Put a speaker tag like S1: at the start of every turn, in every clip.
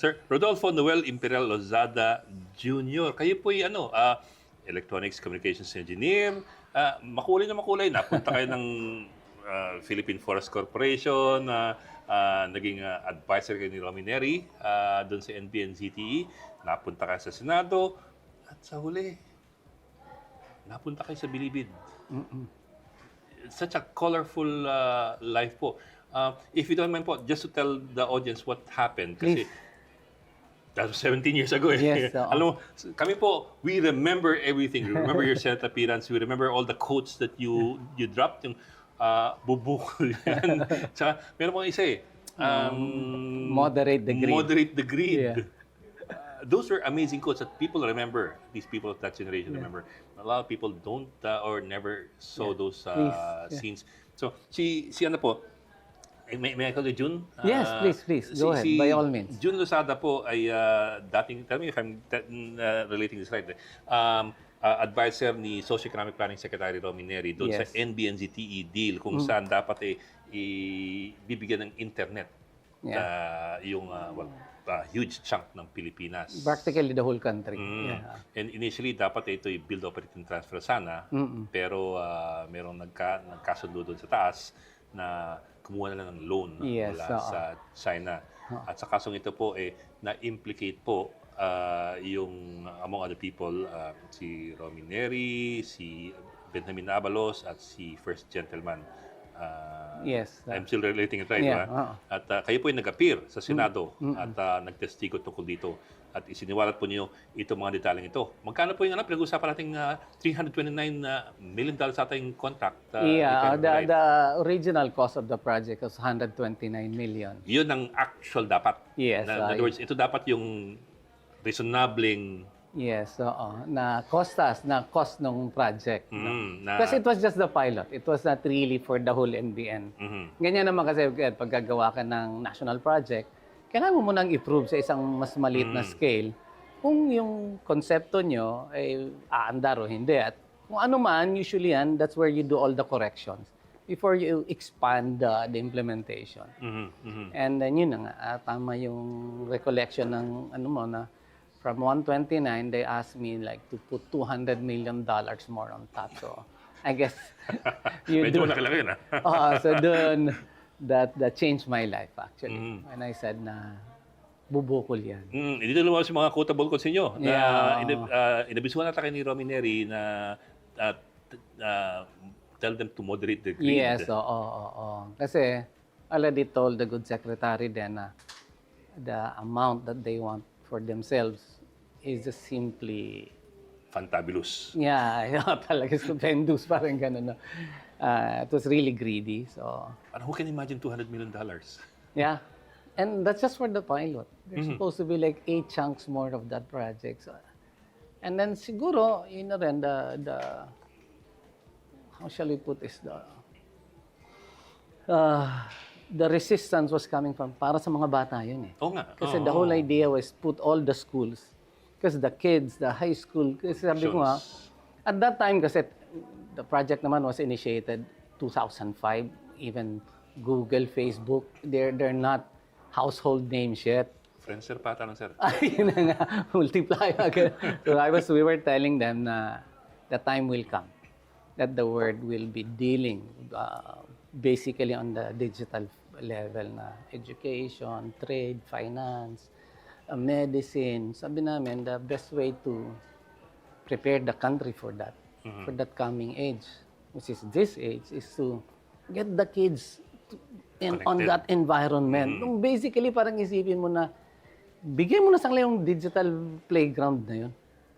S1: Sir Rodolfo Noel Imperial Lozada Jr. Kayo po Electronics Communications Engineer. Makulay na makulay. Napunta kayo ng Philippine Forest Corporation, naging advisor kayo ni Romy Neri doon sa NBN-ZTE. Napunta kayo sa Senado. At sa huli, napunta kayo sa Bilibid. Such a colorful life po. If you don't mind po, just to tell the audience what happened. Kasi that was 17 years ago.
S2: Yes,
S1: Alam mo, kami po, we remember everything. We remember your Senate appearance. We remember all the quotes that you dropped. Yung bubukol yan. Tsaka, meron pong isa
S2: Moderate the greed.
S1: Moderate the greed.
S2: Yeah.
S1: Those were amazing quotes that people remember. These people of that generation remember. A lot of people don't or never saw those scenes. So, si ano po, may I call you Jun?
S2: Yes, please. Go ahead, by all means.
S1: Jun Lozada po ay dating, tell me if I'm relating this right, advisor ni Socio-Economic Planning Secretary Romy Neri doon sa NBN-ZTE deal kung saan dapat bibigyan ng internet yung huge chunk ng Pilipinas.
S2: Practically the whole country.
S1: And initially, dapat ito build, operate, and transfer sana. Pero merong nagkasundo doon sa taas na kumuha na lang ng loan mula sa China. At sa kasong ito po, na-implicate po yung, among other people, si Romy Neri, si Benjamin Abalos, at si First Gentleman. I'm still relating it right, At kayo po ay nag-appear sa Senado at nagtestigo tungkol dito. At isiniwalat po niyo itong mga detalyeng ito. Magkano po yung pinag-usapan nating $329 million sa ating contract?
S2: The original cost of the project was $129 million.
S1: Yun ang actual dapat.
S2: Yes.
S1: In other words, ito dapat yung reasonabling
S2: na cost ng project. Kasi it was just the pilot. It was not really for the whole NBN. Ganyan naman kasi pag gagawa ka ng national project, kailangan mo munang i-prove sa isang mas maliit na scale kung yung konsepto nyo ay aandar o hindi. At kung ano man, usually that's where you do all the corrections before you expand the implementation. And then yun na nga, tama yung recollection ng na from 129, they asked me like to put $200 million more on top. So I guess you
S1: medyo nakalaki yun,
S2: so dun, that changed my life actually. And I said na bubukol yan.
S1: Dito lumabas yung mga quotable quotes niyo na inabisuhan natin kay ni Romy Neri na tell them to moderate the greed.
S2: Yes, kasi already told the good secretary then the amount that they want for themselves is just simply
S1: fantabulous.
S2: Talaga stupendous, parang ganun. It was really greedy. So,
S1: and who can imagine $200 million?
S2: Yeah. And that's just for the pilot. There's supposed to be like 8 chunks more of that project. So, and then siguro, yun na rin, the how shall we put this? The resistance was coming from, para sa mga bata yun eh. Kasi the whole idea was put all the schools. Kasi the kids, the high school, kasi sabi ko nga, at that time kasi, the project naman was initiated 2005. Even Google, Facebook, they're not household names yet.
S1: Friendster pa tanong, sir.
S2: Ayun na nga, multiply again. So we were telling them na the time will come that the world will be dealing basically on the digital level na education, trade, finance, medicine. Sabi namin, the best way to prepare the country for that, for that coming age, which is this age, is to get the kids on that environment. Basically, parang isipin mo na, bigyan mo na sa kanila yung digital playground na yun.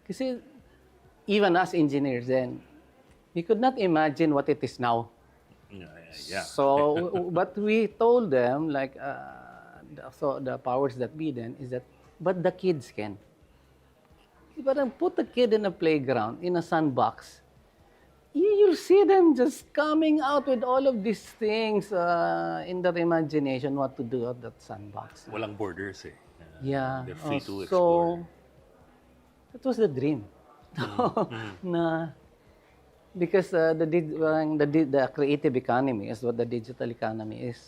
S2: Kasi even as engineers then, we could not imagine what it is now. So, but we told them, like, so the powers that be then, is that, but the kids can. Parang put a kid in a playground, in a sandbox, you'll see them just coming out with all of these things in their imagination, what to do at that sandbox.
S1: Walang borders eh.
S2: They're
S1: free to explore.
S2: So, that was the dream. Na, because the creative economy is what the digital economy is.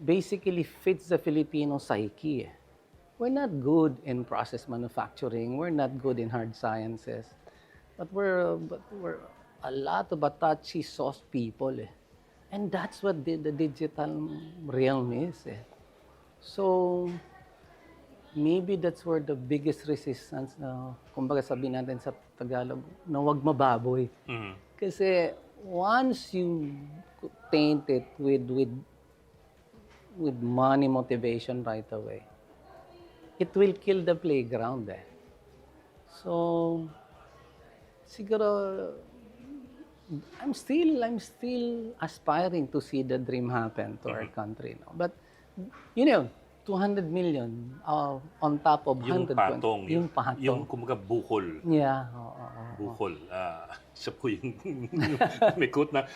S2: Basically fits the Filipino psyche. we're not good in process manufacturing. We're not good in hard sciences. But we're a lot of touchy sauce people. Eh. And that's what the digital realm is. Eh. So, maybe that's where the biggest resistance na, kumbaga sabihin natin sa Tagalog, na wag mababoy. Kasi once you taint it with money motivation right away, it will kill the playground. Eh. So, siguro, I'm still aspiring to see the dream happen to our country. No? But, 200 million on top of 120.
S1: Yung
S2: patong.
S1: Yung kumbaga bukol.
S2: Yeah.
S1: Bukol. Isa po yung may quote na,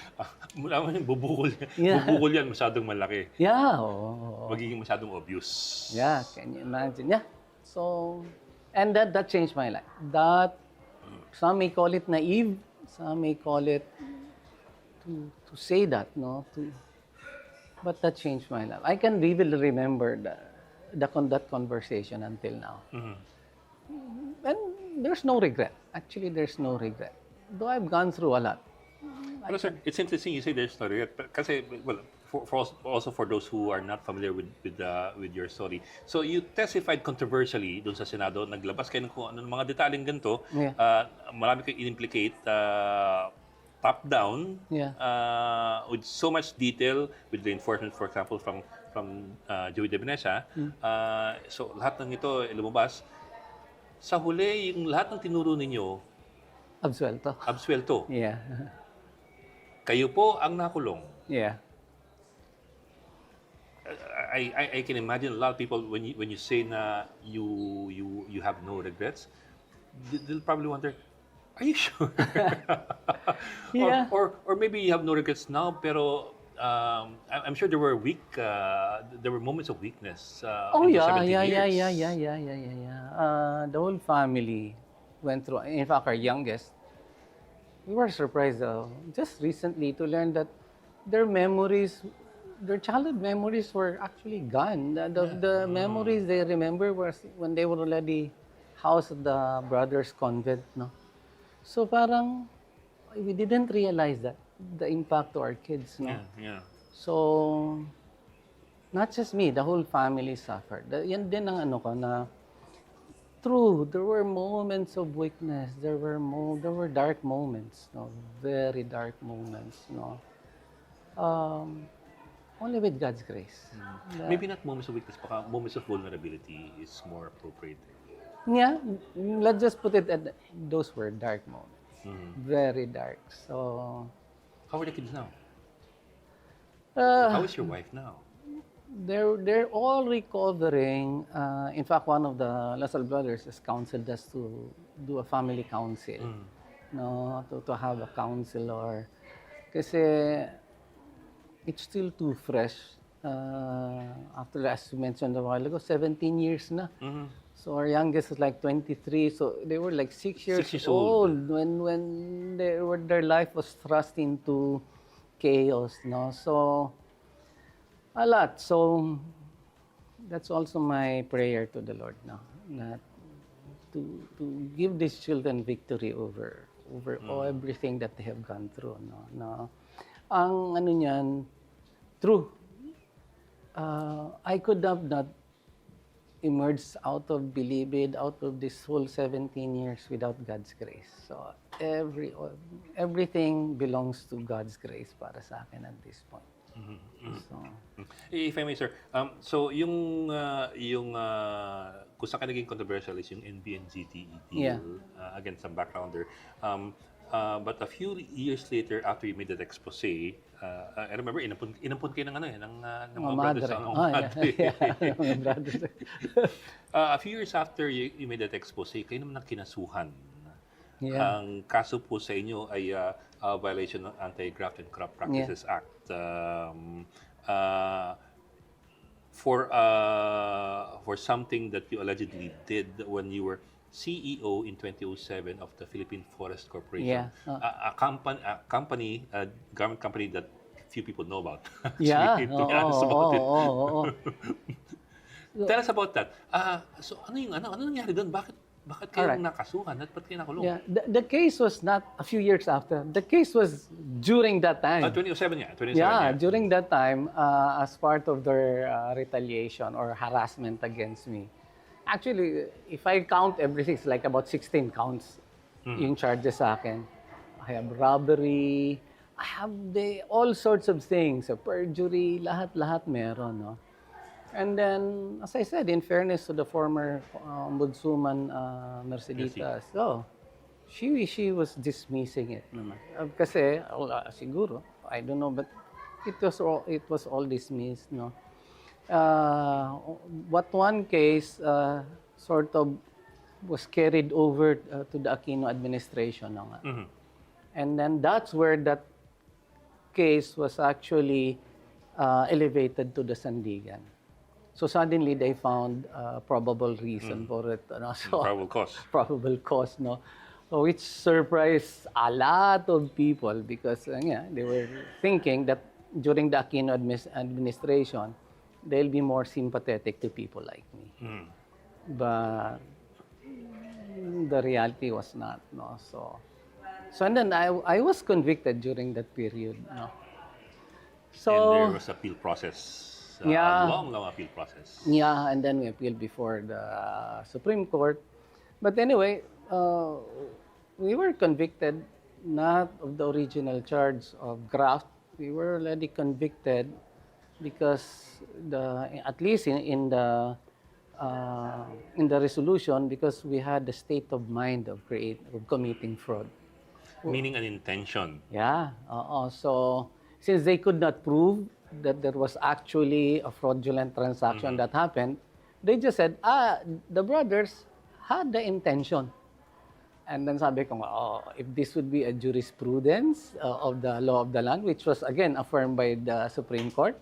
S1: bubukol.
S2: Yeah.
S1: Bubukol yan, masyadong malaki.
S2: Yeah.
S1: Magiging masyadong obvious.
S2: Yeah, can you imagine? Yeah. So, and that changed my life. That, some may call it naive, some may call it to say that, no? But that changed my life. I can vividly remember that conversation until now. And there's no regret. Actually, there's no regret. Though I've gone through a lot.
S1: Pero sir, it's interesting you say there's no regret. Kasi, well, also for those who are not familiar with your story. So you testified controversially doon sa Senado. Naglabas kayo ng kung ano mga detaling ganito.
S2: Yeah.
S1: Marami kayo in-implicate top-down with so much detail with reinforcement, for example, from Joey De Venecia. So lahat ng ito lumabas. Sa huli, yung lahat ng tinuro ninyo, absuelto.
S2: Yeah.
S1: Kayo po ang nakulong.
S2: Yeah.
S1: I can imagine a lot of people when you say na you have no regrets, they'll probably wonder, are you sure?
S2: Yeah.
S1: Or maybe you have no regrets now, pero I'm sure there were moments of weakness. In the 17 years.
S2: The whole family went through. In fact, our youngest, we were surprised just recently to learn that their childhood memories were actually gone. The memories they remember was when they were already housed at the brothers' convent, no? So parang we didn't realize that the impact to our kids, no?
S1: Yeah.
S2: So not just me, the whole family suffered. Yan din ang ano ko na true, there were moments of weakness. There were dark moments, no? Very dark moments, no? Only with God's grace.
S1: Maybe not moments of weakness, baka moments of vulnerability is more appropriate.
S2: Yeah, let's just put it at those were dark moments. Very dark. So,
S1: how are the kids now?
S2: uh,
S1: How is your wife now?
S2: they're all recovering. In fact, one of the Lasal brothers has counseled us to do a family council, no, to have a counselor, kasi it's still too fresh. After, as you mentioned a while ago, 17 years na. So our youngest is like 23. So they were like 6 years, old when their life was thrust into chaos. No, so a lot. So that's also my prayer to the Lord. No, that to give these children victory over everything that they have gone through. No, ang ano niyan, true. I could have not emerged out of Bilibid, out of this whole 17 years without God's grace. So everything belongs to God's grace para sa akin at this point. So,
S1: if I may, sir, so yung kung saan ka naging controversial is yung NBN-ZTE deal. Again, some background there. But a few years later, after you made that expose, I remember inampun kayo ng mga brothers.
S2: Mga brothers.
S1: A few years after you made that expose, kayo naman kinasuhan. Ang kaso po sa inyo ay violation ng Anti-Graft and Corrupt Practices Act. For something that you allegedly did when you were CEO in 2007 of the Philippine Forest Corporation, a government company that few people know about. Tell us about that. So ano nangyari doon? Bakit kayo
S2: Alright.
S1: nakasuhan at ba't kayo nakulong?
S2: Yeah, the case was not a few years after. The case was during that time.
S1: 2007 yeah. 2007
S2: Yeah, during that time, as part of their retaliation or harassment against me. Actually, if I count everything, it's like about 16 counts yung charges sa akin. I have robbery, I have all sorts of things, perjury, lahat-lahat meron, no? And then, as I said, in fairness to the former ombudswoman Merceditas, so she was dismissing it naman. Kasi siguro, I don't know, but it was all dismissed, no. What one case sort of was carried over to the Aquino administration, no nga. And then that's where that case was actually elevated to the Sandigan. So suddenly they found a probable reason for it. No? So,
S1: probable cause.
S2: Probable cause, no? So which surprised a lot of people because they were thinking that during the Aquino administration, they'll be more sympathetic to people like me. But the reality was not, no? So and then I was convicted during that period, no? So
S1: and there was appeal process.
S2: Yeah.
S1: A long appeal process.
S2: Yeah, and then we appealed before the Supreme Court. But anyway, we were convicted not of the original charge of graft. We were already convicted because at least in the resolution, because we had the state of mind of committing fraud.
S1: Meaning an intention.
S2: Yeah. So since they could not prove that there was actually a fraudulent transaction that happened, they just said, the brothers had the intention. And then sabi ko, if this would be a jurisprudence of the law of the land, which was again affirmed by the Supreme Court,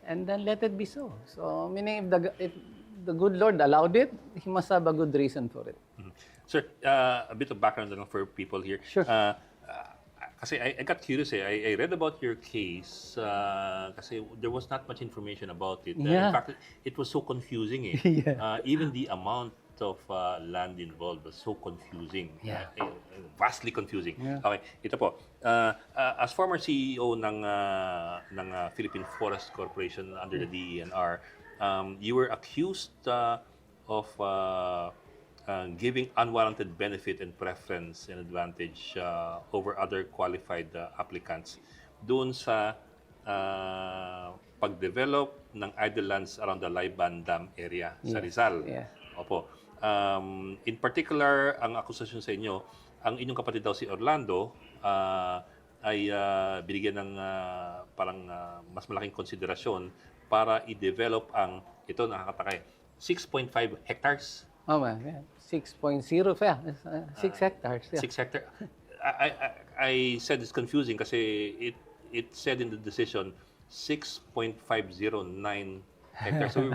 S2: and then let it be so. So meaning if the good Lord allowed it, He must have a good reason for it.
S1: Sir, a bit of background for people here.
S2: Sure.
S1: Kasi I got curious I read about your case kasi there was not much information about it. In fact, it was so confusing even the amount of land involved was so confusing. Vastly confusing. Okay, ito po. As former CEO ng Philippine Forest Corporation under the DENR, you were accused of giving unwarranted benefit and preference and advantage over other qualified applicants doon sa pag-develop ng idle lands around the Laiban Dam area sa Rizal. Opo. In particular, ang akusasyon sa inyo, ang inyong kapatid daw si Orlando ay binigyan ng parang mas malaking konsiderasyon para i-develop ang, ito nakakatakay, 6.5 hectares.
S2: Oh, man. 6.0, 6 hectares.
S1: 6 hectares. I said it's confusing kasi it said in the decision 6.509 hectares. So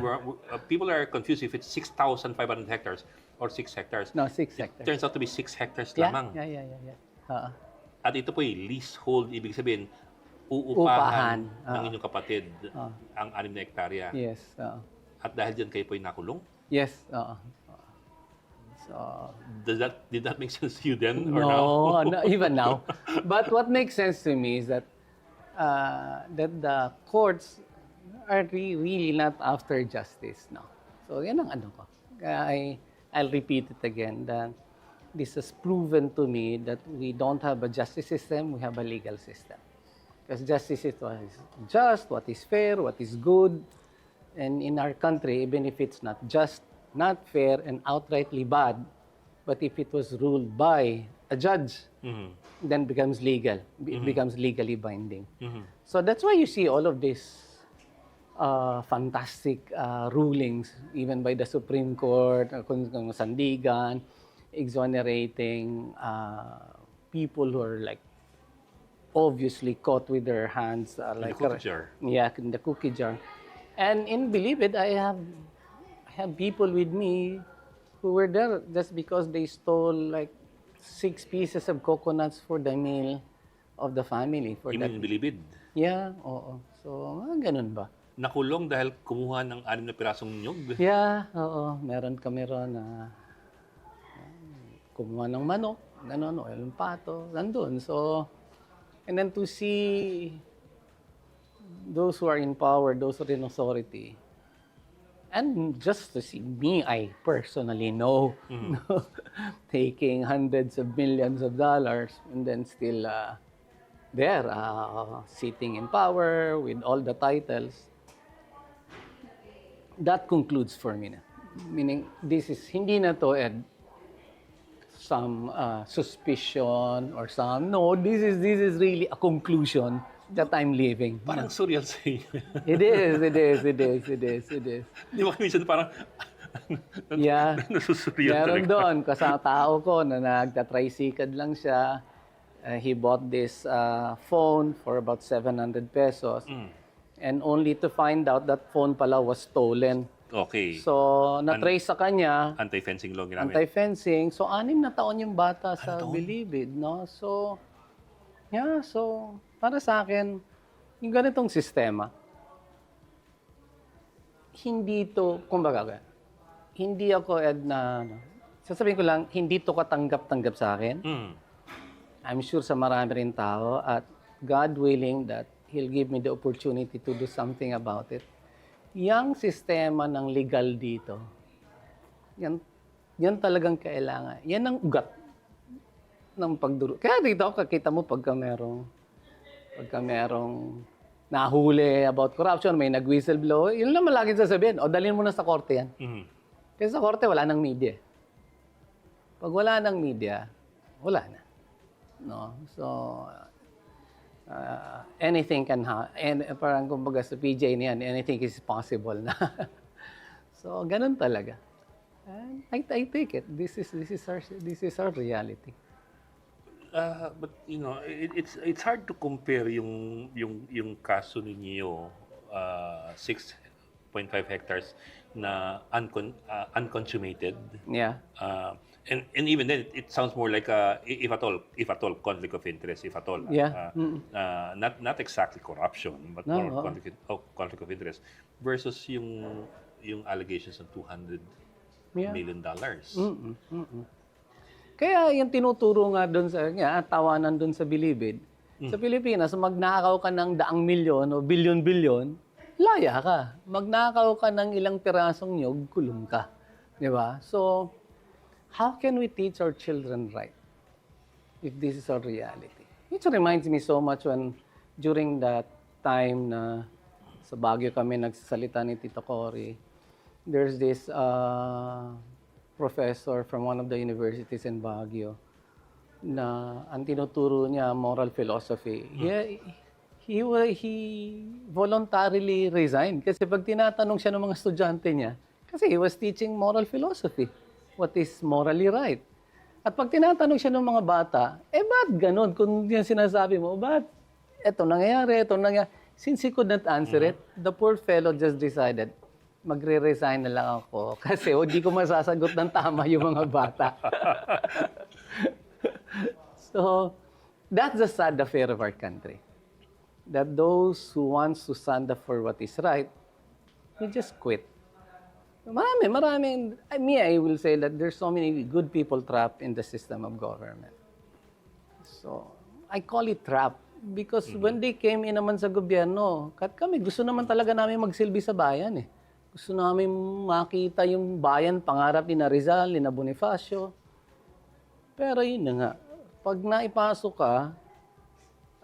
S1: people are confused if it's 6,500 hectares or 6 hectares.
S2: No, 6 hectares.
S1: It turns out to be 6 hectares lamang.
S2: Yeah.
S1: At ito po ay leasehold, ibig sabihin, uupahan ng inyong kapatid ang 6 na hektarya.
S2: Yes.
S1: At dahil dyan kayo po ay nakulong?
S2: Yes.
S1: So, did that make sense to you then or
S2: now?
S1: No,
S2: even now. But what makes sense to me is that the courts are really not after justice now. So yan ang ano ko. I'll repeat it again that this has proven to me that we don't have a justice system, we have a legal system. Because justice is what is just, what is fair, what is good. And in our country, even if it's not just, not fair, and outrightly bad, but if it was ruled by a judge, then becomes legal. It becomes legally binding. So that's why you see all of these fantastic rulings, even by the Supreme Court, Sandigan, exonerating people who are like obviously caught with their hands like
S1: the cookie jar.
S2: Yeah, in the cookie jar. And believe it, I have people with me who were there just because they stole like 6 pieces of coconuts for the meal of the family. For
S1: You mean believe it?
S2: Yeah, oo. So, ganun ba?
S1: nakulong dahil kumuha ng 6 na pirasong nyug.
S2: Yeah, oo. Meron kami ron na kumuha ng manok, gano'n, o yung pato, nandun. So, and then to see those who are in power, those who are in authority, and just to see me, I personally know, taking hundreds of millions of dollars and then still there, sitting in power with all the titles. That concludes for me na. Meaning, this is, hindi na to, Ed, some suspicion or some, no, this is really a conclusion that I'm living.
S1: Parang surreal sa inyo.
S2: It is.
S1: Di ba minsan parang
S2: Yeah.
S1: nasusurreal
S2: Meron
S1: talaga.
S2: doon, kasama tao ko na nagtatricycad lang siya. He bought this phone for about 700 pesos. And only to find out that phone pala was stolen.
S1: Okay.
S2: So, na-trace sa kanya,
S1: Anti-fencing law ginamit.
S2: anti-fencing. So, 6 na taon yung bata sa
S1: taon?
S2: Bilibid, no? So, yeah, so, para sa akin, yung ganitong sistema, hindi to, kumbaga, hindi ako, Ed, na, sasabihin ko lang, hindi to katanggap-tanggap sa akin. I'm sure sa marami rin tao, at God willing that He'll give me the opportunity to do something about it. Yang sistema ng legal dito, yan talagang kailangan. Yan ang ugat ng pagduro. Kaya dito, kakita mo pagka merong nahuli about corruption, may nag-whistleblower, yun lang malaging sasabihin, o dalhin mo na sa korte yan. Kasi sa korte, wala nang media. Pag wala nang media, wala na. No? So, anything can happen. Parang kumbaga sa PJ niyan, anything is possible na. So, ganun talaga. And I take it. This is our reality.
S1: But you know, it's hard to compare yung kaso ninyo 6.5 hectares na unconsummated.
S2: Yeah.
S1: And even then, it sounds more like if at all conflict of interest, if at all.
S2: Yeah.
S1: Not exactly corruption, but
S2: No,
S1: more conflict of interest versus yung allegations ng $200 million.
S2: Kaya yung tinuturo nga doon sa tawanan doon sa Bilibid. Sa Pilipinas, magnakaw ka ng 100 milyon o bilyon-bilyon, laya ka. Magnakaw ka ng ilang pirasong nyog, kulong ka. Di ba? So, how can we teach our children right if this is our reality? It reminds me so much when during that time na sa Baguio kami nagsasalita ni Tito Cory, there's this professor from one of the universities in Baguio na ang tinuturo niya moral philosophy. He voluntarily resigned kasi pag tinatanong siya ng mga estudyante niya, kasi he was teaching moral philosophy. What is morally right? At pag tinatanong siya ng mga bata, ba't ganun? Kung yan sinasabi mo, ba't ito nangyayari? Since he could not answer it, the poor fellow just decided, magre-resign na lang ako kasi hindi ko masasagot ng tama yung mga bata. So, that's the sad affair of our country. That those who want to stand up for what is right, will just quit. Maraming, I will say that there's so many good people trapped in the system of government. So, I call it trap because when they came in naman sa gobyerno, kami gusto naman talaga namin magsilbi sa bayan eh. Gusto namin makita yung bayan, pangarap ni Rizal, ni Bonifacio. Pero yun na nga, pag naipasok ka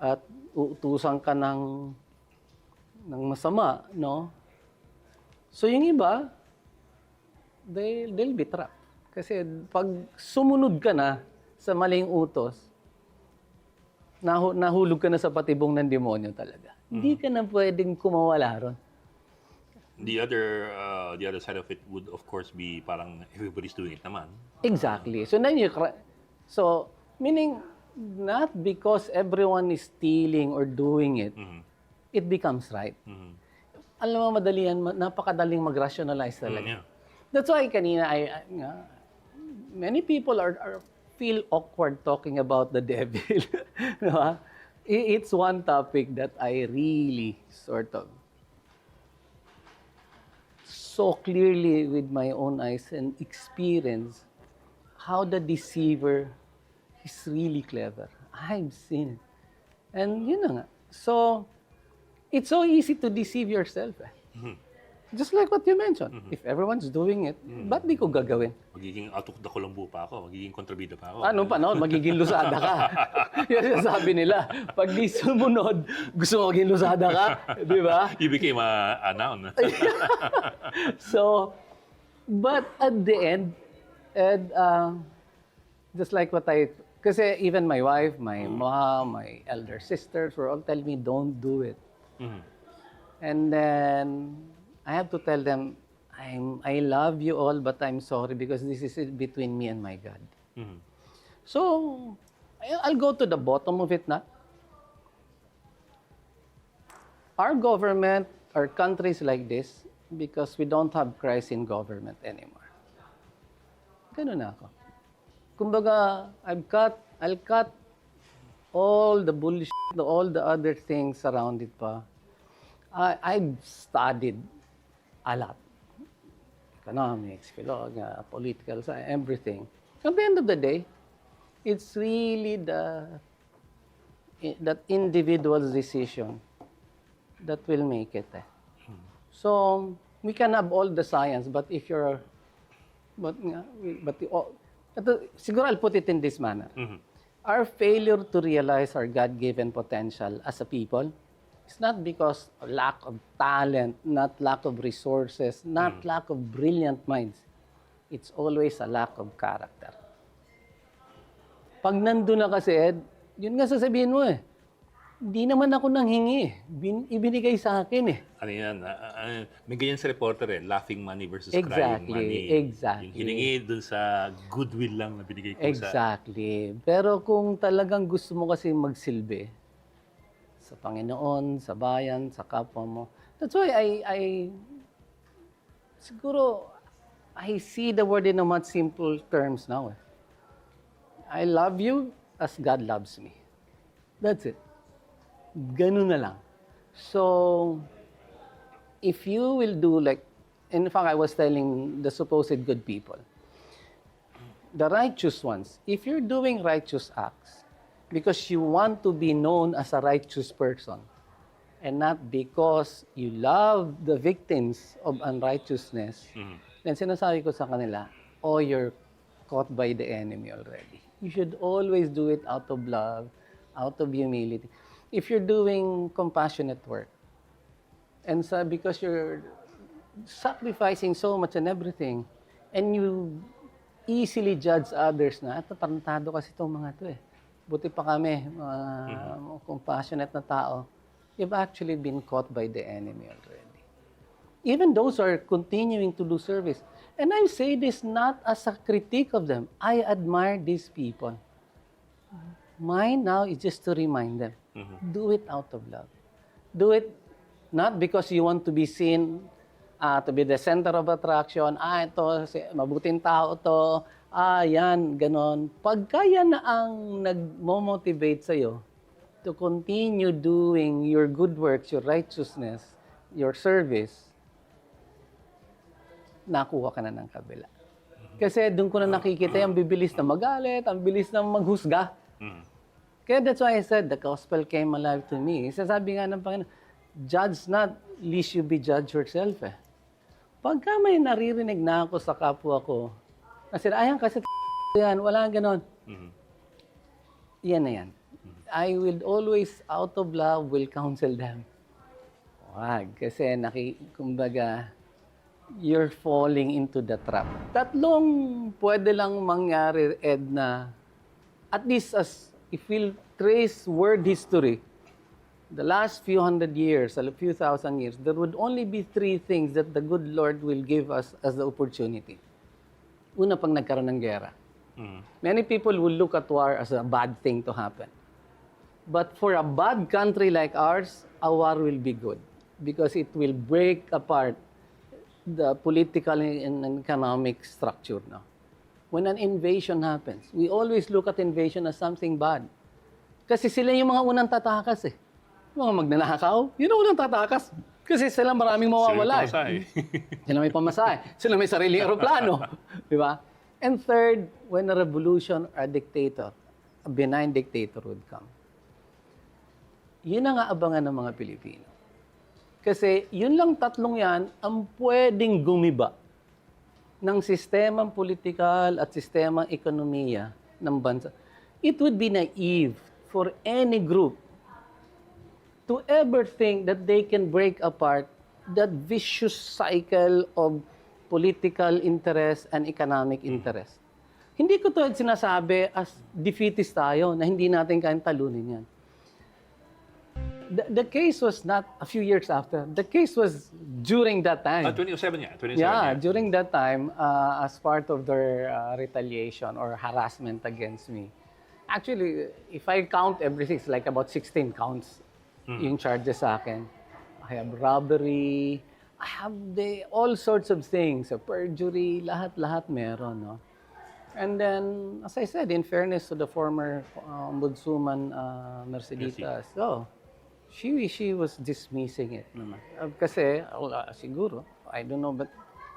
S2: at uutusan ka ng masama, no? So yung iba, they'll be trapped. Kasi pag sumunod ka na sa maling utos, nahulog ka na sa patibong ng demonyo talaga. Hindi ka na pwedeng kumawala ron.
S1: The other side of it would of course be parang everybody's doing it naman.
S2: Exactly. So then meaning not because everyone is stealing or doing it, it becomes right. Alam mo, napakadaling mag-rationalize talaga. That's why kanina many people feel awkward talking about the devil. It's one topic that I really sort of saw clearly with my own eyes and experience how the deceiver is really clever. I've seen it. And yun na nga. So, it's so easy to deceive yourself. Just like what you mentioned. If everyone's doing it, ba't di ko gagawin?
S1: Magiging atok da Colombo pa ako, magiging kontrabida pa ako.
S2: Anong panahon? Magiging Lozada ka. Yan sabi nila. Pag di sumunod, gusto mo maging Lozada ka. Di ba?
S1: You became a noun.
S2: So, but at the end, and just like what kasi even my wife, my mom, my elder sisters were all telling me, don't do it. And then, I have to tell them, I love you all, but I'm sorry because this is between me and my God. So, I'll go to the bottom of it na. Our government, our countries like this, because we don't have Christ in government anymore. Ganun na ako. Kumbaga, I'll cut all the bullshit, all the other things around it pa. I've studied a lot. Economics, philosophy, political science, everything. At the end of the day, it's really that individual's decision that will make it. So, we can have all the science, but if you're, siguro I'll put it in this manner. Our failure to realize our God-given potential as a people, it's not because of lack of talent, not lack of resources, not lack of brilliant minds. It's always a lack of character. Pag nandun na kasi, Ed, yun nga sasabihin mo di naman ako nanghingi. Ibinigay sa akin
S1: Ano yan? May ganyan sa reporter laughing money versus crying money.
S2: Exactly.
S1: Yung hiningi dun sa goodwill lang na binigay ko
S2: Exactly. Pero kung talagang gusto mo kasi magsilbi, sa Panginoon, sa bayan, sa kapwa mo. That's why siguro, I see the word in a much simple terms now. I love you as God loves me. That's it. Ganun na lang. So, if you will do like, in fact, I was telling the supposed good people, the righteous ones, if you're doing righteous acts, because you want to be known as a righteous person and not because you love the victims of unrighteousness, then sinasabi ko sa kanila, you're caught by the enemy already. You should always do it out of love, out of humility. If you're doing compassionate work, and because you're sacrificing so much and everything, and you easily judge others na, tarantado kasi itong mga to buti pa kami, compassionate na tao, you've actually been caught by the enemy already. Even those who are continuing to do service. And I say this not as a critique of them. I admire these people. Mine now is just to remind them, do it out of love. Do it not because you want to be seen, to be the center of attraction, ito, mabuting tao to, yan, ganon. Pagka yan na ang nag-motivate sa'yo to continue doing your good works, your righteousness, your service, nakuha ka na ng kabila. Kasi doon ko na nakikita yung bibilis na magalit, ang bilis na maghusga. Kaya that's why I said, the gospel came alive to me. Sasabi nga ng Panginoon, judge not, lest you be judged yourself. Pagka may naririnig na ako sa kapwa ko, kasi ayan kasi yan, wala ganon. Yan na yan. I will always, out of love, will counsel them. Wag, kasi kumbaga, you're falling into the trap. Tatlong pwede lang mangyari, Ed, na at least as if we'll trace world history, the last few hundred years, a few thousand years, there would only be three things that the good Lord will give us as the opportunity. Una, pag nagkaroon ng gera. Many people will look at war as a bad thing to happen. But for a bad country like ours, a war will be good because it will break apart the political and economic structure now. When an invasion happens, we always look at invasion as something bad. Kasi sila yung mga unang tatakas Mga magnanakaw, yun ang unang tatakas. Kasi sila maraming mawawala. Sila may pamasahe. Sila may sariling aeroplano. Di ba? And third, when a revolution or a dictator, a benign dictator would come, yun ang aabangan ng mga Pilipino. Kasi yun lang tatlong yan ang pwedeng gumiba ng sistemang politikal at sistemang ekonomiya ng bansa. It would be naive for any group to ever think that they can break apart that vicious cycle of political interest and economic interest. Hindi ko to sinasabi as defeatist tayo na hindi natin kayang talunin yan. The case was not a few years after. The case was during that time.
S1: 2007 yeah. 2007,
S2: Yeah, during that time, as part of their retaliation or harassment against me. Actually, if I count everything, it's like about 16 counts yung charges sa akin. I have robbery, I have all sorts of things, perjury, lahat-lahat meron, no? And then, as I said, in fairness to the former ombudswoman Merceditas, she was dismissing it naman. Kasi siguro, I don't know, but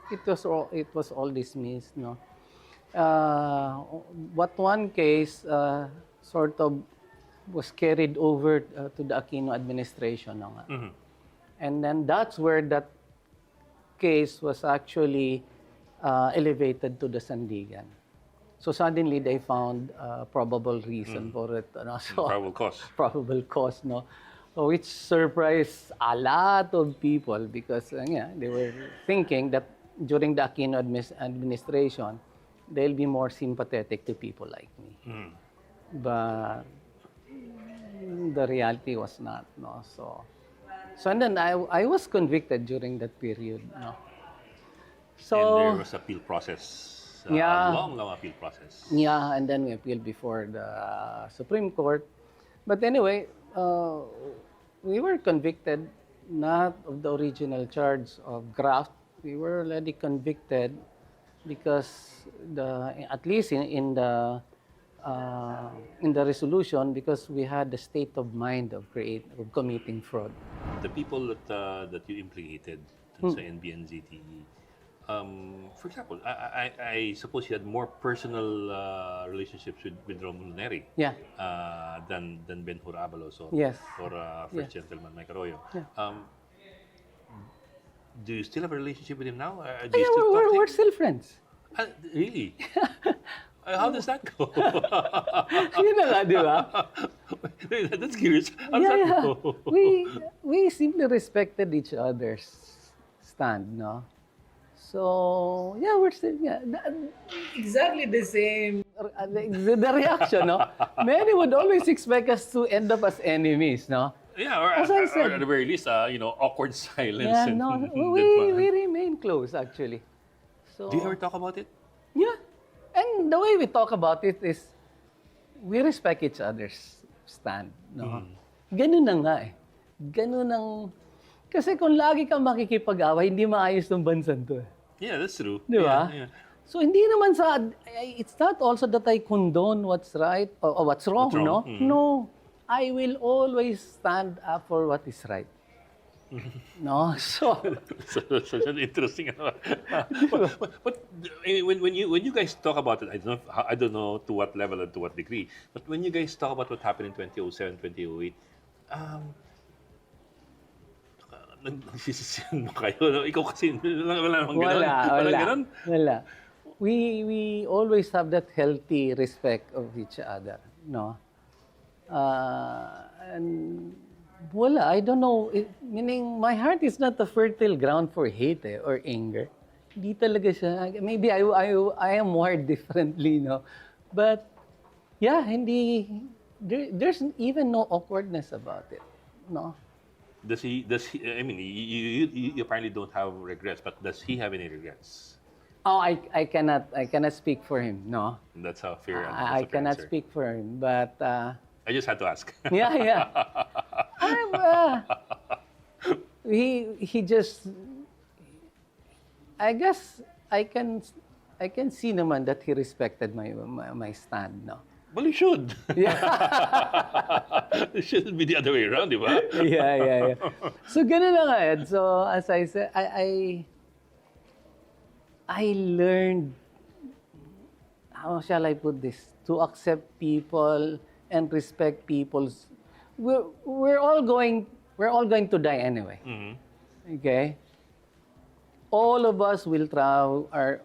S2: it was all dismissed, no? What one case sort of was carried over to the Aquino administration. No? And then that's where that case was actually elevated to the Sandigan. So suddenly they found probable reason for it. No? So,
S1: probable cause.
S2: Probable cause, no? So which surprised a lot of people because they were thinking that during the Aquino administration, they'll be more sympathetic to people like me. But the reality was not, no. So and then I was convicted during that period, no. So
S1: and there was appeal process, a long appeal process.
S2: Yeah, and then we appealed before the Supreme Court. But anyway, we were convicted not of the original charge of graft. We were already convicted because at least in the resolution, because we had the state of mind of committing fraud.
S1: The people that you implicated sa NBN-ZTE, for example, I suppose you had more personal relationships with Romulo Neri than Ben Hur Abalos or First Gentleman Mike Arroyo. Do you still have a relationship with him now?
S2: We're still friends.
S1: Really? How does that go?
S2: Yun na nga, di ba?
S1: That's curious. How does that go?
S2: We simply respected each other's stand, no? So, we're still, exactly the same. The reaction, no? Many would always expect us to end up as enemies, no?
S1: Yeah, or at the very least, awkward silence.
S2: Yeah, no, we remain close, actually. So,
S1: do you ever talk about it?
S2: Yeah. And the way we talk about it is, we respect each other's stand, no? Ganun na nga eh. Ganun ang... Kasi kung lagi kang makikipag-away, hindi maayos ng bansan to eh.
S1: Yeah, that's true.
S2: Di ba?
S1: Yeah.
S2: So hindi naman it's not also that I condone what's right or what's wrong, no? No. I will always stand up for what is right. No, so
S1: such an interesting. But when you guys talk about it, I don't know to what level and to what degree. But when you guys talk about what happened in 2007, 2008, nagsisisiyan mo kayo? Ikaw kasi wala namang ganun.
S2: Wala. We always have that healthy respect of each other, no. And wala, I don't know. Meaning, my heart is not a fertile ground for hate or anger. Hindi talaga siya. Maybe I am wired differently, no? But, hindi. There's even no awkwardness about it, no?
S1: Does he? I mean, you apparently don't have regrets, but does he have any regrets?
S2: Oh, I cannot speak for him, no?
S1: That's how fair.
S2: I cannot speak for him, but...
S1: I just had to ask.
S2: Yeah. He just, I guess I can see naman that he respected my stand, no.
S1: Well, you should.
S2: Yeah.
S1: It shouldn't be the other way around, di ba?
S2: Yeah. So, ganun lang, Ed. So, as I said, I learned, how shall I put this, to accept people and respect people's. We're all going to die anyway. Okay? All of us will travel our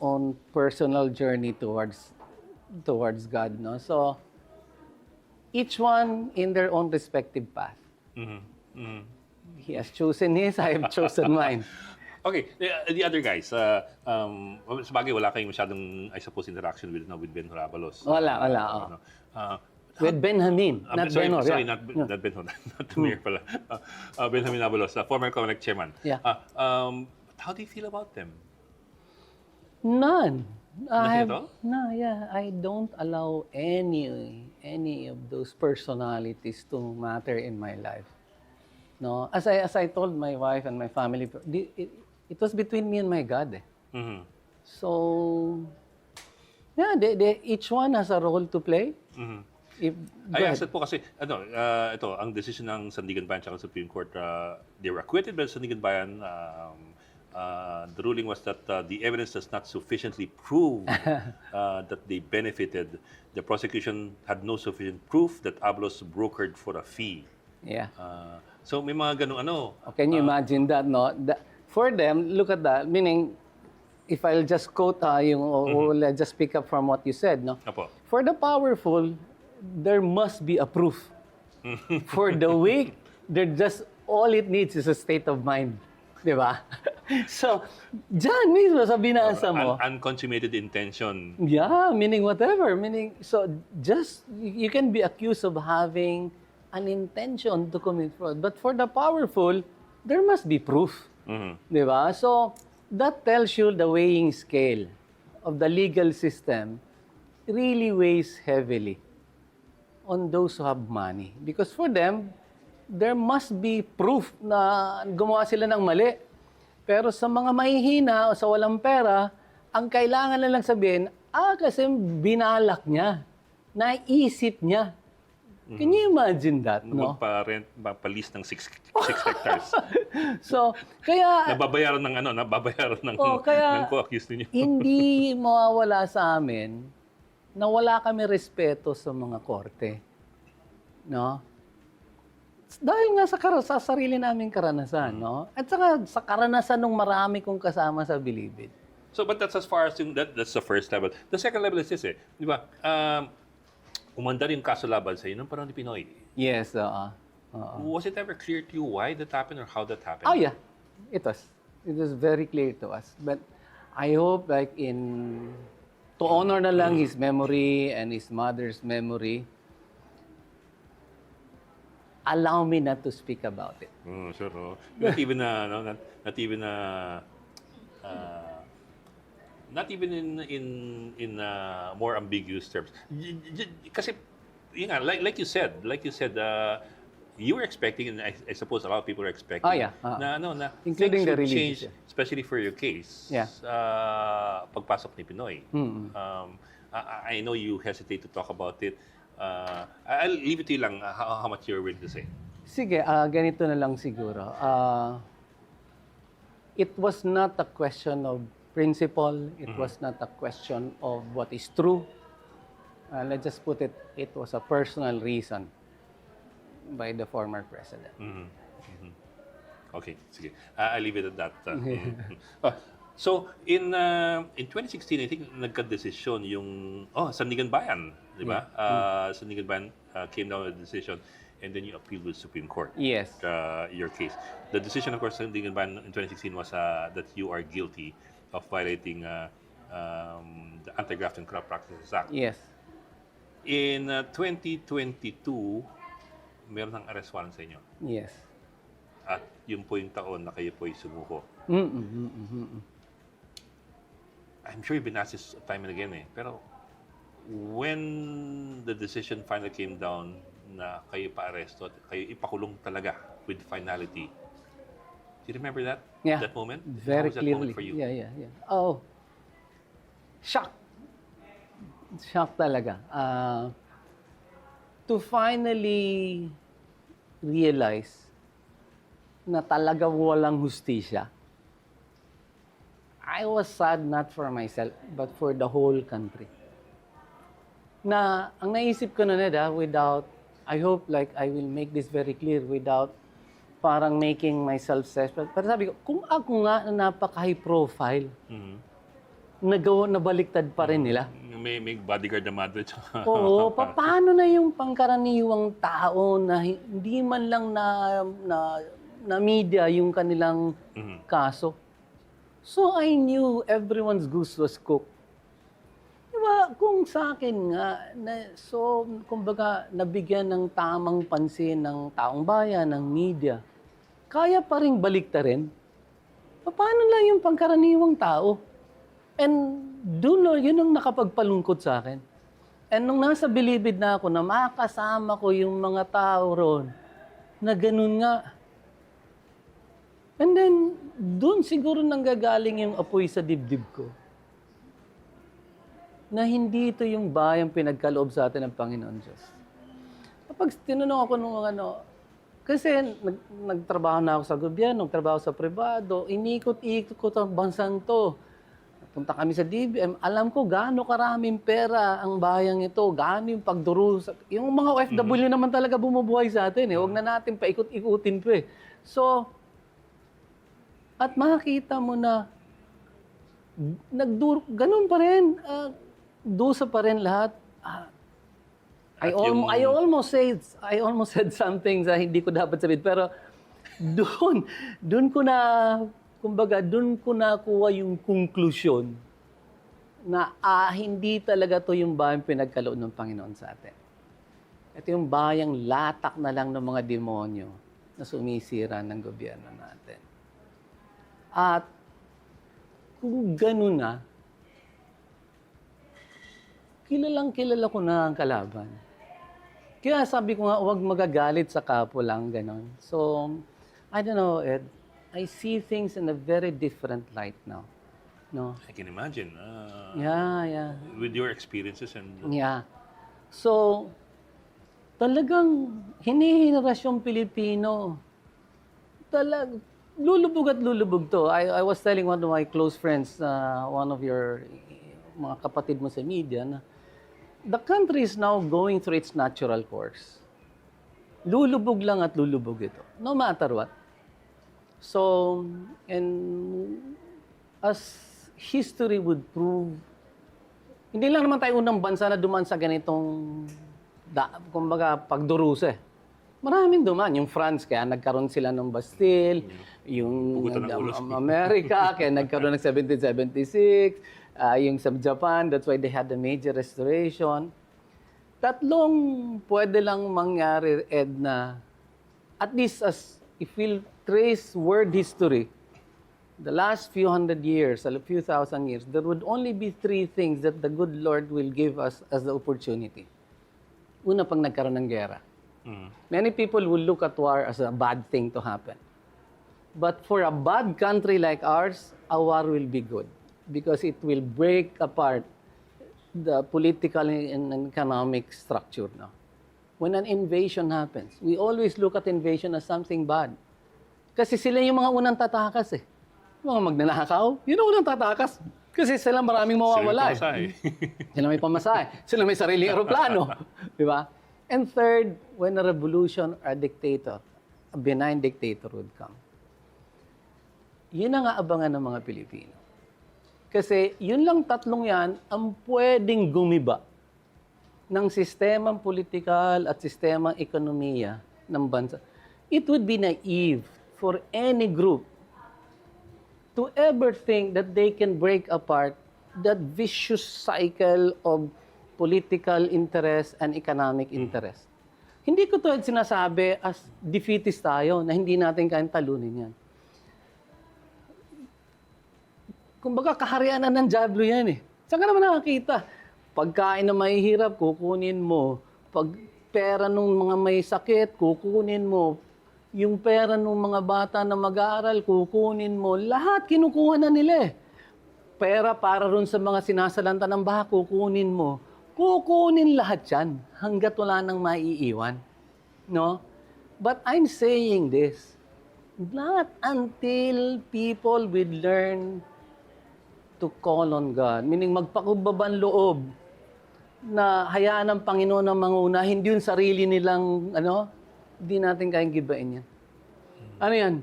S2: own personal journey towards God, no? So each one in their own respective path. He has chosen his, I have chosen mine.
S1: Okay, the other guys, sabagay wala kayong masyadong, I suppose, interaction with Ben Horabalos.
S2: Wala. With Benjamin, not
S1: sorry,
S2: Benor.
S1: sorry,
S2: Yeah.
S1: not Ben Horabalos, not the mayor pala. Benjamin Horabalos, former COMELEC chairman.
S2: Yeah.
S1: How do you feel about them?
S2: None.
S1: Nothing at all?
S2: No, yeah. I don't allow any of those personalities to matter in my life. No, as I told my wife and my family, it was between me and my God. So, yeah, each one has a role to play.
S1: I asked po kasi, ito, ang decision ng Sandigan Bayan at Supreme Court, they were acquitted by the Sandigan Bayan. The ruling was that the evidence does not sufficiently prove that they benefited. The prosecution had no sufficient proof that Abalos brokered for a fee.
S2: Yeah.
S1: So may mga ganung ano.
S2: Can you imagine that, no? For them, look at that. Meaning, if I'll just quote or just pick up from what you said, no?
S1: Apo.
S2: For the powerful, there must be a proof. For the weak, all it needs is a state of mind. Di ba? So, dyan mismo sa binasa mo.
S1: Unconsummated intention.
S2: Yeah, meaning whatever. So just, you can be accused of having an intention to commit fraud. But for the powerful, there must be proof. Di ba? So, that tells you the weighing scale of the legal system really weighs heavily on those who have money. Because for them, there must be proof na gumawa sila ng mali. Pero sa mga mahihina o sa walang pera, ang kailangan na lang sabihin, kasi binalak niya, naisip niya. Can you imagine that, no?
S1: Magpa-lease ng 6 hectares.
S2: So, kaya...
S1: Nababayaran ng co-accused ninyo.
S2: Hindi mawawala sa amin na wala kami respeto sa mga korte. No? Dahil nga sa sarili naming karanasan, no? At saka sa karanasan ng marami kong kasama sa Bilibid.
S1: So, but that's as far as that's the first level. The second level is this, di ba? Umandar yung kaso laban sa ng panahon ni Pinoy.
S2: Yes,
S1: Was it ever clear to you why that happened or how that happened?
S2: Oh, yeah. It was. It was very clear to us. But I hope to honor na lang his memory and his mother's memory, allow me not to speak about it.
S1: Sure. No? Not even in more ambiguous terms. Kasi, like you said, you were expecting, and I suppose a lot of people are expecting, na
S2: including the
S1: change,
S2: religious,
S1: especially for your case, pagpasok ni Pinoy. I know you hesitate to talk about it. I'll leave it to you lang how much you're willing to say.
S2: Sige, ganito na lang siguro. It was not a question of principle. It was not a question of what is true. Let's just put it was a personal reason by the former president.
S1: Okay, sige. I'll leave it at that. So, in 2016, I think nagka-desisyon yung Sandigan Bayan, di ba? Sandigan Bayan came down with a decision and then you appealed with the Supreme Court.
S2: Yes.
S1: Your case. The decision, of course, Sandigan Bayan in 2016 was that you are guilty of violating the Anti-Graft and Corrupt Practices Act.
S2: Yes.
S1: In 2022, meron ng arrest warrant sa inyo.
S2: Yes.
S1: At yun po yung taon na kayo po ay sumuko. I'm sure you've been asked this time and again pero when the decision finally came down na kayo pa-aresto at kayo ipakulong talaga with finality, do you remember that?
S2: Yeah.
S1: That moment?
S2: Very
S1: How was that
S2: clearly.
S1: moment for you?
S2: Yeah. Oh, shock. shock talaga. To finally realize na talaga walang hustisya. I was sad not for myself, but for the whole country. Na ang naisip ko na without, I hope like I will make this very clear without parang making myself suspect. Pero sabi ko, kung ako nga na napaka-high profile, nabaliktad pa rin nila.
S1: May bodyguard na mother.
S2: Oo, paano na yung pangkaraniwang tao na hindi man lang na media yung kanilang kaso? So I knew everyone's goose was cooked. Diba, kung sa akin nga, kumbaga, nabigyan ng tamang pansin ng taong bayan, ng media, kaya pa rin baliktarin. Paano lang yung pangkaraniwang tao? And yun ang nakapagpalungkot sa akin. And nung nasa bilibid na ako, na makasama ko yung mga tao ron, na ganun nga. And then, doon siguro nanggagaling yung apoy sa dibdib ko. Na hindi ito yung bayang pinagkaloob sa atin ng Panginoon Diyos. Kapag tinanong ako nung kasi nagtrabaho na ako sa gobyerno, nagtrabaho sa pribado, inikot-ikot ko ang bansang to. Punta kami sa DBM, alam ko gaano karaming pera ang bayang ito, gaano yung pagdurusa. Yung mga OFW naman talaga bumubuhay sa atin. Huwag na natin paikot-ikutin pa eh. So, at makikita mo na ganun pa rin. Dusa pa rin lahat. I almost said something na hindi ko dapat sabihin. Pero doon ko na, kumbaga, doon ko nakuha yung konklusyon na hindi talaga to yung bayang pinagkaloob ng Panginoon sa atin. Ito yung bayang latak na lang ng mga demonyo na sumisira ng gobyerno natin. At kung gano'n na, kilala ko na ang kalaban. Kaya sabi ko nga, huwag magagalit sa kapwa lang, gano'n. So, I don't know, Ed, I see things in a very different light now. No?
S1: I can imagine.
S2: Yeah.
S1: With your experiences and...
S2: Yeah. So, talagang hinihirasyon Pilipino. Lulubog at lulubog to. I was telling one of my close friends, one of your mga kapatid mo sa media, na the country is now going through its natural course. Lulubog lang at lulubog ito. No matter what. So, and as history would prove, hindi lang naman tayo unang bansa na dumaan sa ganitong, kumbaga, pagdurusa. Maraming dumaan. Yung France, kaya nagkaroon sila ng Bastille. Yung America, kaya nagkaroon ng 1776. Yung sa Japan, that's why they had a major restoration. Tatlong pwede lang mangyari, Ed, na at least as if we'll trace world history, the last few hundred years, a few thousand years, there would only be three things that the good Lord will give us as the opportunity. Una, pag nagkaroon ng gera. Many people will look at war as a bad thing to happen. But for a bad country like ours, a war will be good because it will break apart the political and economic structure now. When an invasion happens, we always look at invasion as something bad. Kasi sila yung mga unang tatakas eh. Mga magnanakaw, yun ang unang tatakas. Kasi sila maraming mawawala eh. Sila may pamasahe. Sila may sariling aeroplano. Di ba? And third, when a revolution or a dictator, a benign dictator would come. Yun ang aabangan ng mga Pilipino. Kasi yun lang tatlong yan ang pwedeng gumiba ng sistemang politikal at sistemang ekonomiya ng bansa. It would be naive for any group to ever think that they can break apart that vicious cycle of political interest and economic interest. Hindi ko to sinasabi as defeatist tayo na hindi natin kayang talunin yan. Kumbaga, kaharian na ng Diablo yan eh. Saan ka naman nakakita? Pagkain na mahihirap, kukunin mo. Pag pera ng mga may sakit, kukunin mo. Yung pera ng mga bata na mag-aaral, kukunin mo. Lahat kinukuha na nila eh. Pera para ron sa mga sinasalanta ng baha, kukunin mo. kukunin lahat yan hanggat wala nang maiiwan. No? But I'm saying this, not until people will learn to call on God, meaning magpakumbabang loob na hayaan ng Panginoon ang manguna, hindi yung sarili nilang, hindi natin kayang gibain yan. Ano yan?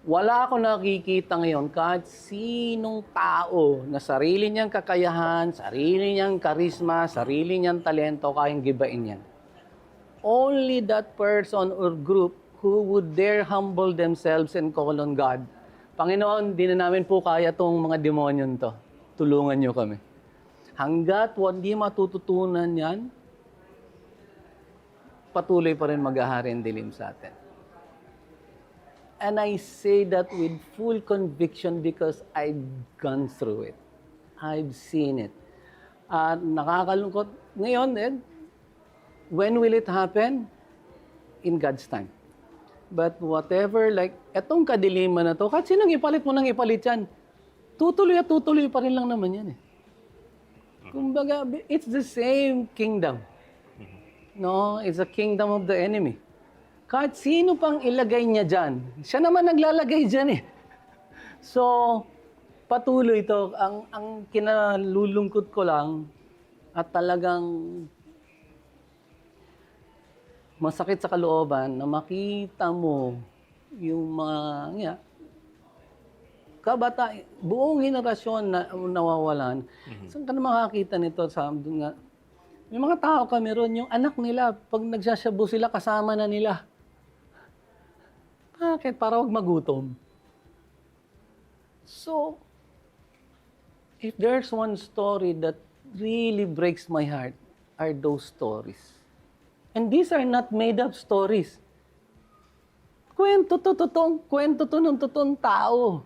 S2: Wala ako nakikita ngayon kahit sinong tao na sarili niyang kakayahan, sarili niyang karisma, sarili niyang talento, kayang gibain yan. Only that person or group who would dare humble themselves and call on God. Panginoon, di na namin po kaya itong mga demonyon to. Tulungan niyo kami. Hanggat hindi matututunan yan, patuloy pa rin mag-ahari ang dilim sa atin. And I say that with full conviction because I've gone through it. I've seen it. At nakakalungkot. Ngayon, when will it happen? In God's time. But whatever, etong kadiliman na to, kahit sinong ipalit mo nang ipalit yan, tutuloy at tutuloy pa rin lang naman yan eh. Kumbaga, it's the same kingdom. No, it's a kingdom of the enemy. Kahit sino pang ilagay niya dyan, siya naman naglalagay dyan eh. So, patuloy ito. Ang kinalulungkot ko lang at talagang masakit sa kalooban na makita mo yung mga buong henerasyon na nawawalan. Saan ka na makakita nito? May mga tao kami ron, yung anak nila, pag nagsasyabu sila, kasama na nila. Bakit? Para wag magutom. So, if there's one story that really breaks my heart, are those stories. And these are not made-up stories. Kwento to ng totoong tao.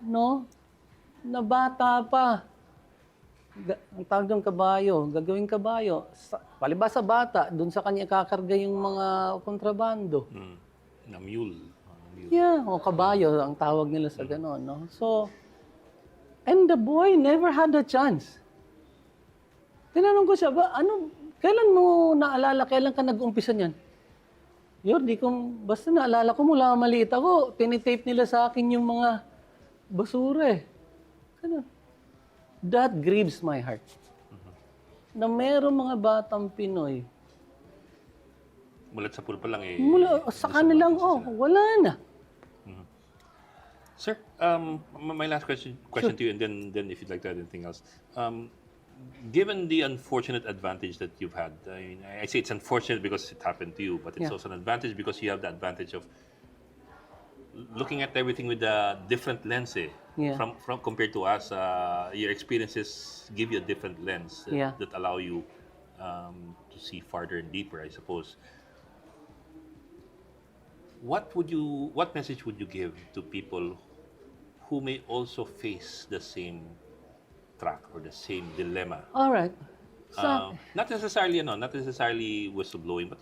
S2: No? Na bata pa. Ang tawag ng kabayo, gagawing kabayo. Palibasa bata, doon sa kanya kakarga yung mga kontrabando.
S1: Na mule.
S2: Yeah, o kabayo, ang tawag nila sa gano'n. No? So, and the boy never had a chance. Tinanong ko siya, kailan mo naalala, kailan ka nag-umpisa niyan? Yordi, basta naalala ko mula maliit ako, tinitape nila sa akin yung mga basura eh. Ganun. That grieves my heart. Na meron mga batang Pinoy.
S1: Mulat sa pool pa lang eh.
S2: Sa kanilang, wala na.
S1: Sir, my last question to you, and then if you'd like to add anything else. Given the unfortunate advantage that you've had, I say it's unfortunate because it happened to you, but it's also an advantage because you have the advantage of looking at everything with a different lens, from compared to us. Your experiences give you a different lens that allow you to see farther and deeper, I suppose. What message would you give to people who may also face the same track or the same dilemma?
S2: All right. So,
S1: not necessarily whistleblowing, but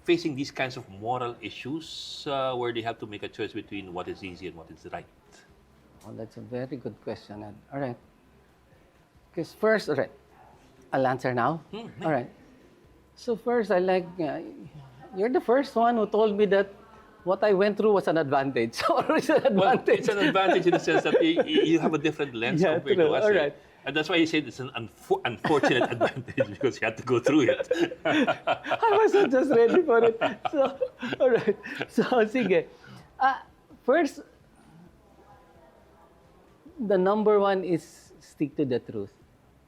S1: facing these kinds of moral issues where they have to make a choice between what is easy and what is right.
S2: Oh, that's a very good question, Ed. All right. Because first, all right, I'll answer now. All right. So first, you're the first one who told me that what I went through was an advantage. Or it's an advantage.
S1: Well, it's an advantage in the sense that you have a different lens compared to us.
S2: All right.
S1: And that's why you said it's an unfortunate advantage because you had to go through it.
S2: I wasn't just ready for it. So, all right. So, sige. First, the number one is stick to the truth.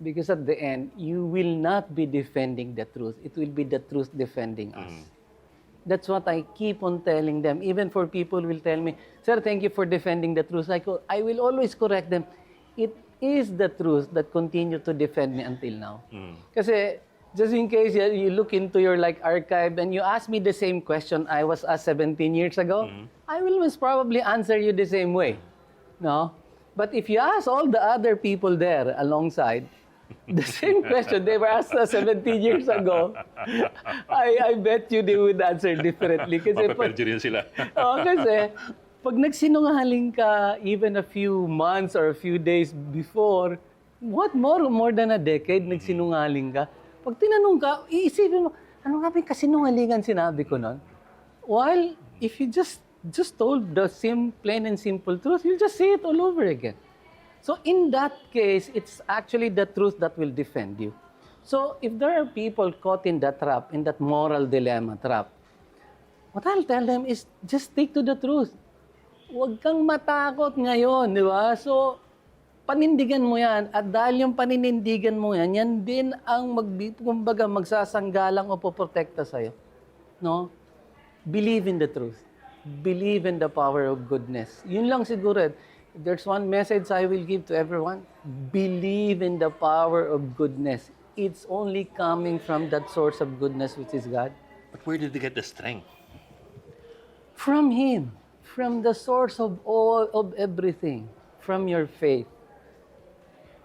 S2: Because at the end, you will not be defending the truth. It will be the truth defending us. That's what I keep on telling them. Even for people who will tell me, sir, thank you for defending the truth. I will always correct them. It is the truth that continue to defend me until now. Kasi just in case you look into your archive and you ask me the same question I was asked 17 years ago, I will most probably answer you the same way. No? But if you ask all the other people there alongside, the same question they were asked 17 years ago, I bet you they would answer differently.
S1: Mapaperjury sila.
S2: Kasi pag nagsinungaling ka even a few months or a few days before, What more than a decade nagsinungaling ka? Pag tinanong ka, iisipin mo, ano nga ba yung kasinungalingan sinabi ko nun? While if you just told the same plain and simple truth, you'll just say it all over again. So in that case, it's actually the truth that will defend you. So if there are people caught in that trap, in that moral dilemma trap, what I'll tell them is just stick to the truth. Huwag kang matakot ngayon, di ba? So, panindigan mo yan. At dahil yung paninindigan mo yan, yan din ang kumbaga, magsasanggalang o poprotekta sa'yo. No? Believe in the truth. Believe in the power of goodness. Yun lang siguro. If there's one message I will give to everyone, believe in the power of goodness. It's only coming from that source of goodness, which is God.
S1: But where did they get the strength?
S2: From Him. From the source of all of everything. From your faith.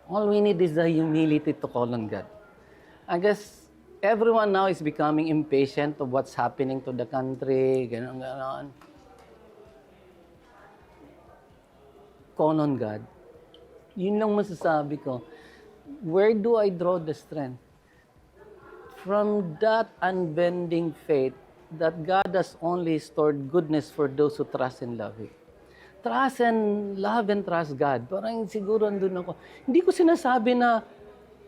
S2: All we need is the humility to call on God. I guess everyone now is becoming impatient of what's happening to the country, ganon. Call on God. Yun lang masasabi ko. Where do I draw the strength? From that unbending faith that God has only stored goodness for those who trust and love Him. Trust and love and trust God. Parang siguro andun ako. Hindi ko sinasabi na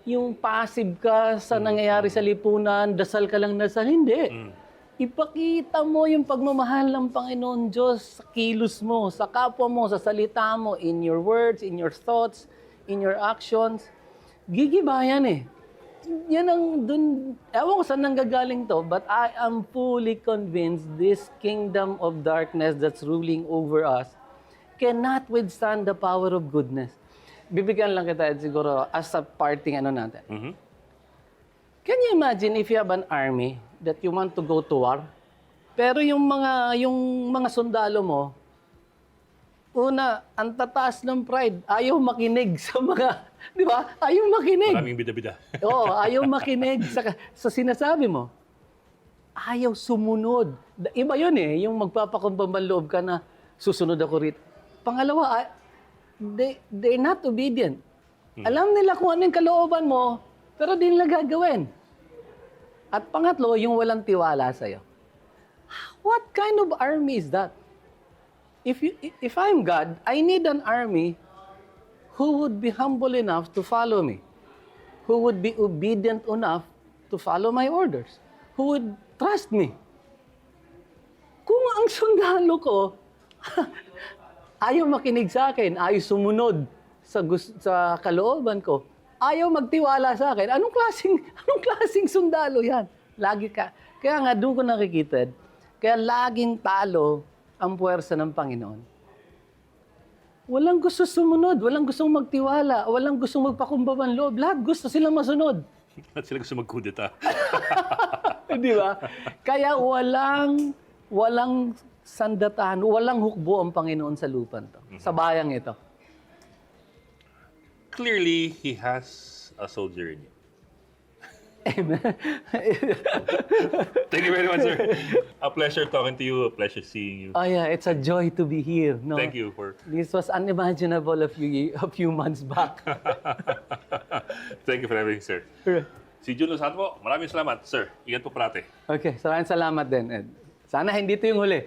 S2: yung passive ka sa nangyayari sa lipunan, dasal ka lang dasal. Hindi. Ipakita mo yung pagmamahal ng Panginoon Diyos sa kilos mo, sa kapwa mo, sa salita mo, in your words, in your thoughts, in your actions. Gigibayan eh. Yan ang dun, ewan ko saan nanggagaling to, but I am fully convinced this kingdom of darkness that's ruling over us cannot withstand the power of goodness. Bibigyan lang kita siguro as a parting ano natin. Can you imagine if you have an army that you want to go to war, pero yung mga sundalo mo, una, ang tataas ng pride, ayaw makinig sa mga, di ba? Ayaw makinig.
S1: Maraming bida-bida.
S2: Oo, ayaw makinig sa sinasabi mo. Ayaw sumunod. Iba yun eh, yung magpapakumbang loob ka na susunod ako rito. Pangalawa, they're not obedient. Alam nila kung ano yung kalooban mo, pero di nila gagawin. At pangatlo, yung walang tiwala sa'yo. What kind of army is that? If I'm God, I need an army who would be humble enough to follow me, who would be obedient enough to follow my orders, who would trust me. Kung ang sundalo ko, ayaw makinig sa akin, ayaw sumunod sa kalooban ko, ayaw magtiwala sa akin, anong klaseng sundalo yan? Kaya nga doon ko nakikita, kaya laging talo ang puwersa ng Panginoon. Walang gusto sumunod, walang gustong magtiwala, walang gustong magpakumbabang loob. Lahat gusto silang masunod.
S1: Lahat sila gusto magkudeta.
S2: Di ba? Kaya walang sandatahan, walang hukbo ang Panginoon sa lupan to, sa bayang ito.
S1: Clearly, He has a soldier in you.
S2: Amen.
S1: Thank you very much, sir. A pleasure talking to you. A pleasure seeing you.
S2: Oh yeah, it's a joy to be here. No?
S1: Thank you for...
S2: This was unimaginable a few months back.
S1: Thank you for everything, sir. Si Jun Lozada po, maraming salamat, sir. Ingat po parate.
S2: Okay, maraming salamat din, Ed. Sana hindi ito yung huli.